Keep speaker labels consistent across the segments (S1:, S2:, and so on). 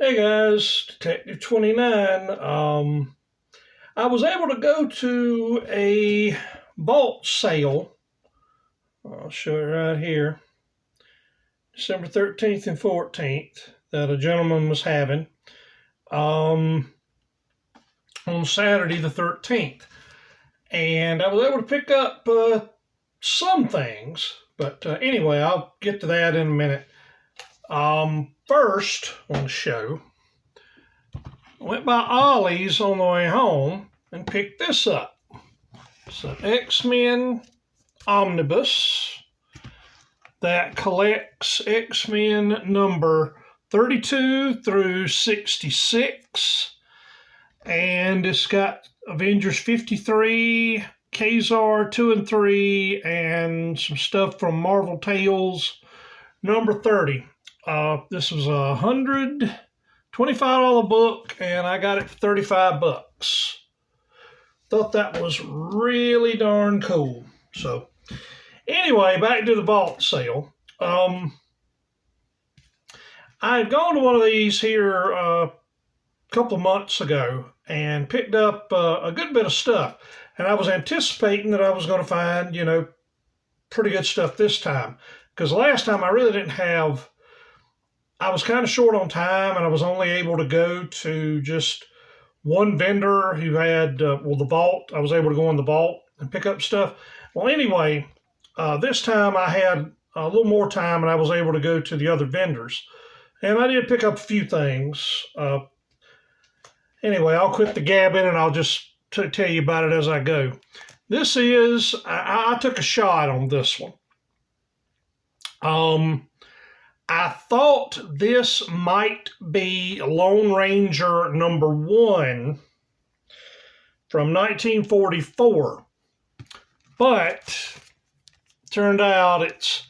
S1: Hey guys, Detective 29. I was able to go to a vault sale. I'll show it right here. December 13th and 14th that a gentleman was having on Saturday the 13th. And I was able to pick up some things. But anyway, I'll get to that in a minute. First on the show, I went by Ollie's on the way home and picked this up. It's an X-Men omnibus that collects X-Men number 32 through 66. And it's got Avengers 53, Kazar 2 and 3, and some stuff from Marvel Tales number 30. This was $125 book, and I got it for $35. Thought that was really darn cool. So, anyway, back to the vault sale. I had gone to one of these here a couple of months ago and picked up a good bit of stuff. And I was anticipating that I was going to find, pretty good stuff this time. Because last time I really didn't have. I was kind of short on time, and I was only able to go to just one vendor who had, the vault. I was able to go in the vault and pick up stuff. Well, anyway, this time I had a little more time, and I was able to go to the other vendors. And I did pick up a few things. Anyway, I'll quit the gabbing, and I'll just tell you about it as I go. This is, I took a shot on this one. I thought this might be Lone Ranger number 1 from 1944, but turned out it's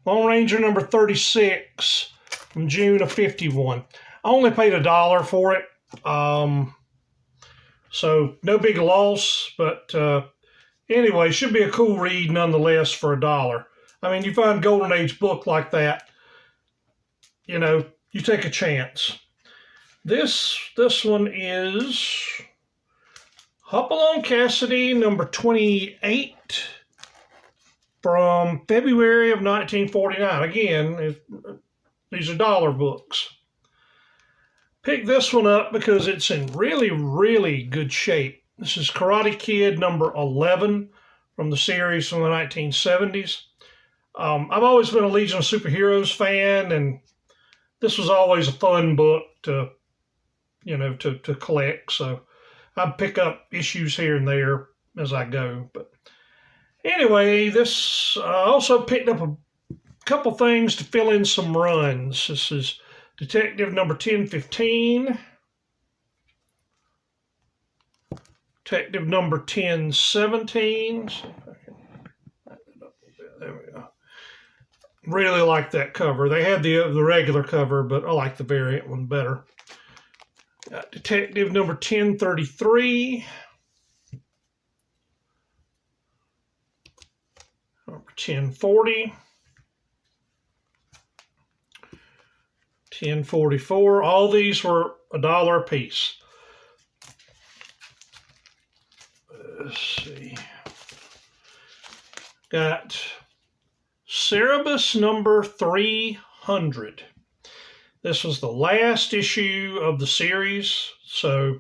S1: Lone Ranger number 36 from June of 51. I only paid $1 for it, so no big loss, but anyway, should be a cool read nonetheless for $1. I mean, you find Golden Age book like that, you take a chance. This one is Hopalong Cassidy number 28 from February of 1949. Again, these are dollar books. Picked this one up because it's in really, really good shape. This is Karate Kid number 11 from the series from the 1970s. I've always been a Legion of Superheroes fan, and this was always a fun book to collect. So I pick up issues here and there as I go. But anyway, this also picked up a couple things to fill in some runs. This is Detective number 1015, Detective number 1017. See if I can back that up a bit. There we go. Really like that cover. They had the regular cover, but I like the variant one better. Got Detective number 1033. Number 1040. 1044. All these were $1 a piece. Let's see. Got Cerebus number 300. This was the last issue of the series, so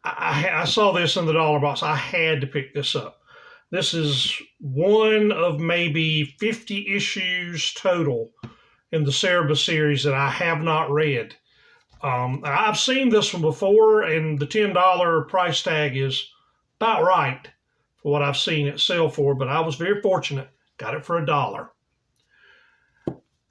S1: I saw this in the dollar box. I had to pick this up. This is one of maybe 50 issues total in the Cerebus series that I have not read. I've seen this one before, and the $10 price tag is about right for what I've seen it sell for, but I was very fortunate. Got it for $1.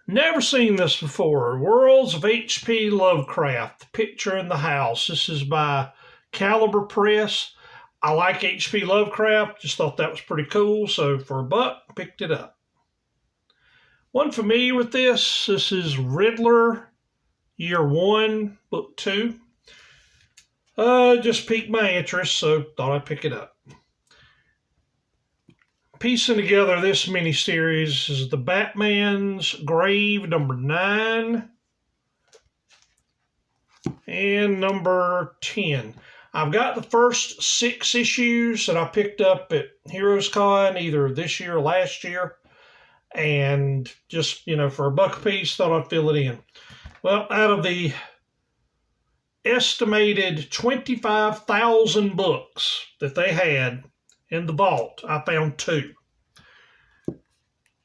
S1: Never seen this before. Worlds of H.P. Lovecraft, Picture in the House. This is by Caliber Press. I like H.P. Lovecraft. Just thought that was pretty cool. So for $1, picked it up. Wasn't familiar with this. This is Riddler, Year 1, Book 2. Just piqued my interest, so thought I'd pick it up. Piecing together this miniseries is the Batman's Grave number 9. And number 10. I've got the first 6 issues that I picked up at Heroes Con either this year or last year. And just, for $1 a piece, thought I'd fill it in. Well, out of the estimated 25,000 books that they had in the vault, I found 2.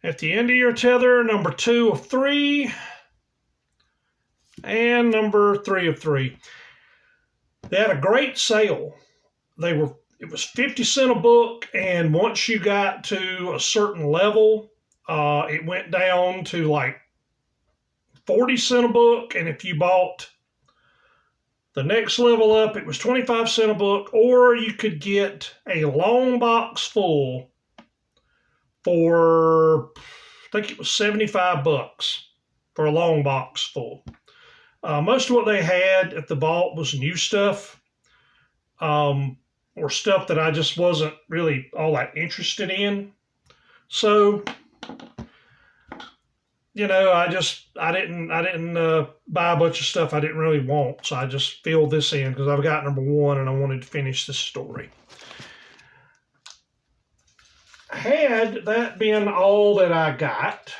S1: At the end of your tether, number 2 of 3, and number 3 of 3. They had a great sale. It was 50 cents a book, and once you got to a certain level, it went down to like 40 cents a book, and if you bought the next level up, it was 25 cents a book, or you could get a long box full for, I think it was $75 for a long box full. Most of what they had at the vault was new stuff, or stuff that I just wasn't really all that interested in. So, I didn't buy a bunch of stuff I didn't really want. So I just filled this in because I've got number 1 and I wanted to finish this story. Had that been all that I got,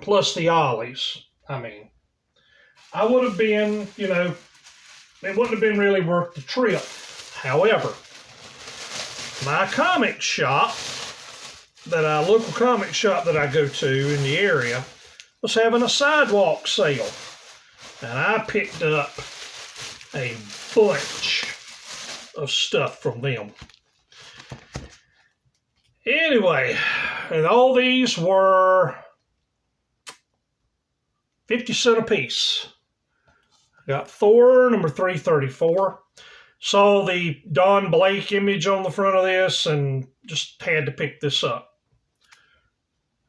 S1: plus the ollies, I would have been, it wouldn't have been really worth the trip. However, my comic shop, local comic shop that I go to in the area, was having a sidewalk sale. And I picked up a bunch of stuff from them. Anyway, and all these were 50 cents a piece. I got Thor, number 334. Saw the Don Blake image on the front of this and just had to pick this up.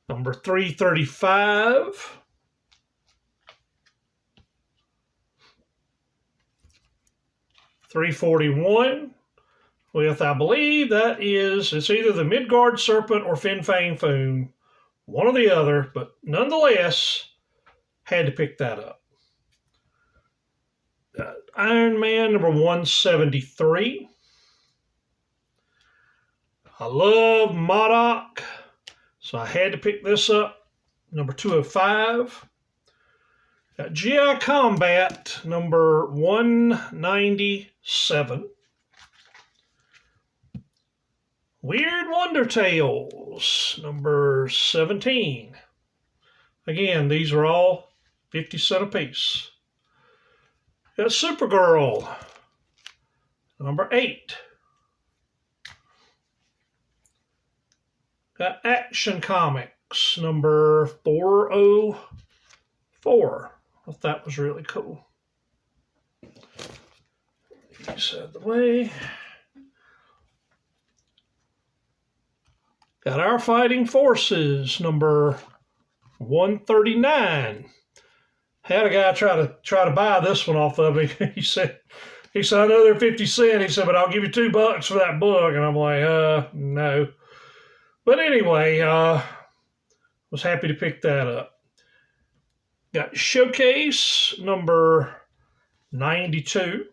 S1: Number 335. $341 with, I believe it's either the Midgard Serpent or Fin Fang Foom, one or the other, but nonetheless, had to pick that up. Iron Man number 173. I love MODOK, so I had to pick this up. Number 205. Got GI Combat number 197. Weird Wonder Tales number 17. Again, these are all 50 cents a piece. Got Supergirl number 8. Got Action Comics number 404. I thought that was really cool. These out of the way. Got Our Fighting Forces number 139. Had a guy try to buy this one off of me. He said, I know they're 50 cents. He said, but I'll give you $2 for that book. And I'm like, no. But anyway, was happy to pick that up. Got Showcase number 92.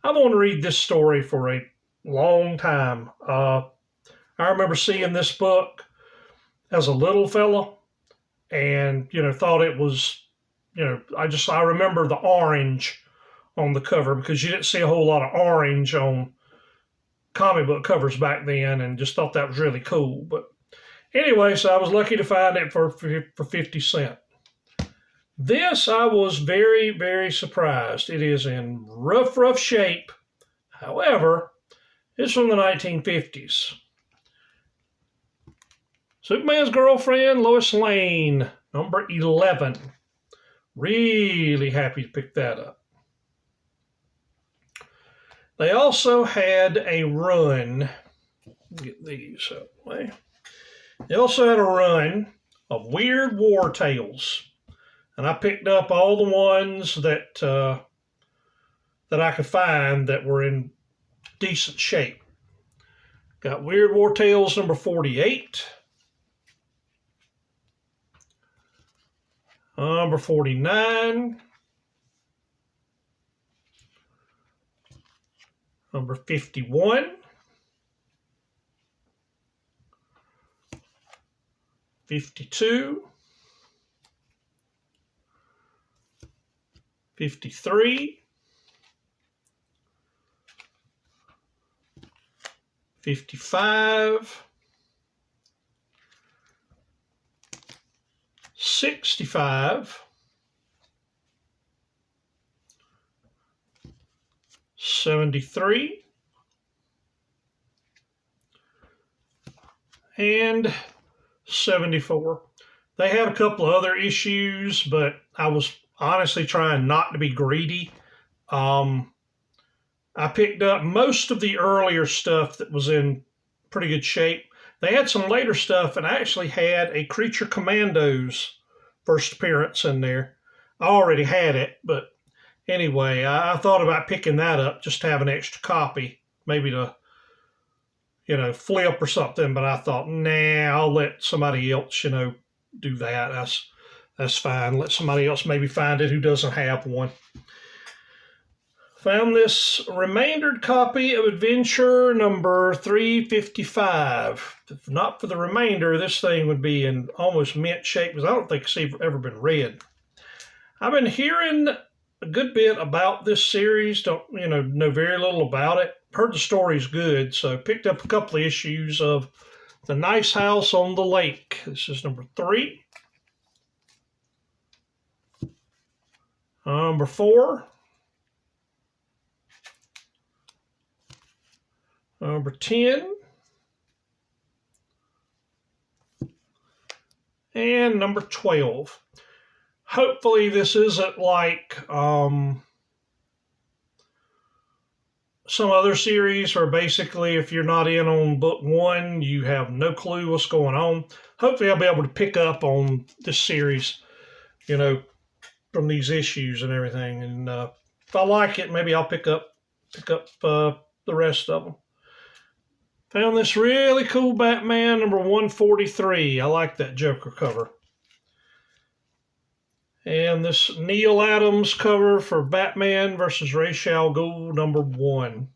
S1: I want to read this story for a long time. I remember seeing this book as a little fella and, thought it was, I remember the orange on the cover because you didn't see a whole lot of orange on comic book covers back then and just thought that was really cool. But anyway, so I was lucky to find it for 50 cents. This, I was very, very surprised. It is in rough shape. However, it's from the 1950s. Superman's Girlfriend, Lois Lane, number 11. Really happy to pick that up. They also had a run. Get these out of the way. They also had a run of Weird War Tales. And I picked up all the ones that I could find that were in decent shape. Got Weird War Tales number 48. Number 49. number 51, 52, 53, 55, 65, 73, and 74. They had a couple of other issues, but I was honestly trying not to be greedy. I picked up most of the earlier stuff that was in pretty good shape. They had some later stuff and actually had a Creature Commandos first appearance in there. I already had it, but anyway, I thought about picking that up just to have an extra copy, maybe to, flip or something. But I thought, nah, I'll let somebody else, do that. That's fine. Let somebody else maybe find it who doesn't have one. Found this remaindered copy of Adventure number 355. If not for the remainder, this thing would be in almost mint shape because I don't think it's ever been read. I've been hearing a good bit about this series. Don't know very little about it. Heard the story's good, so picked up a couple of issues of The Nice House on the Lake. This is number 3. Number 4. Number 10. And number 12. Hopefully this isn't like some other series where basically if you're not in on book 1, you have no clue what's going on. Hopefully I'll be able to pick up on this series, from these issues and everything. And if I like it, maybe I'll pick up the rest of them. Found this really cool Batman number 143. I like that Joker cover. And this Neil Adams cover for Batman versus Ra's al Ghul number 1.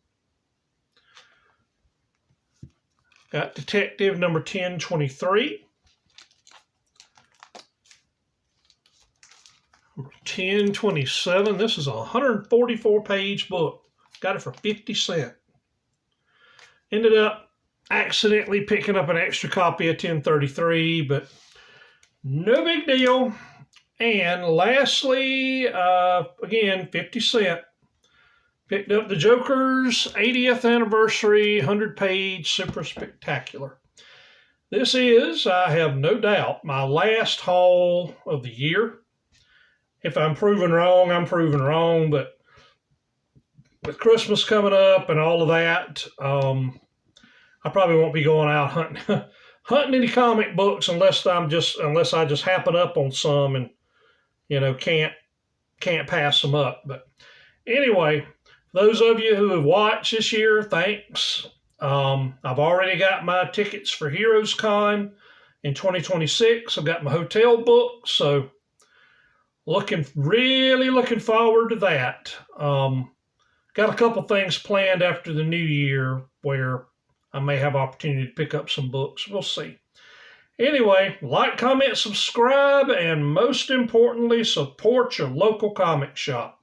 S1: Got Detective number 1023. Number 1027. This is a 144-page book. Got it for 50 cents. Ended up accidentally picking up an extra copy of 1033, but no big deal. And lastly, again, 50 cents. Picked up the Joker's 80th anniversary 100-page super spectacular. This is, I have no doubt, my last haul of the year. If I'm proven wrong, I'm proven wrong, but with Christmas coming up and all of that, I probably won't be going out hunting any comic books unless I just happen up on some and can't pass them up. But anyway, those of you who have watched this year, thanks. I've already got my tickets for Heroes Con in 2026. I've got my hotel booked, so really looking forward to that. Got a couple things planned after the new year where I may have opportunity to pick up some books. We'll see. Anyway, like, comment, subscribe, and most importantly, support your local comic shop.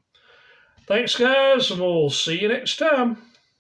S1: Thanks, guys, and we'll see you next time.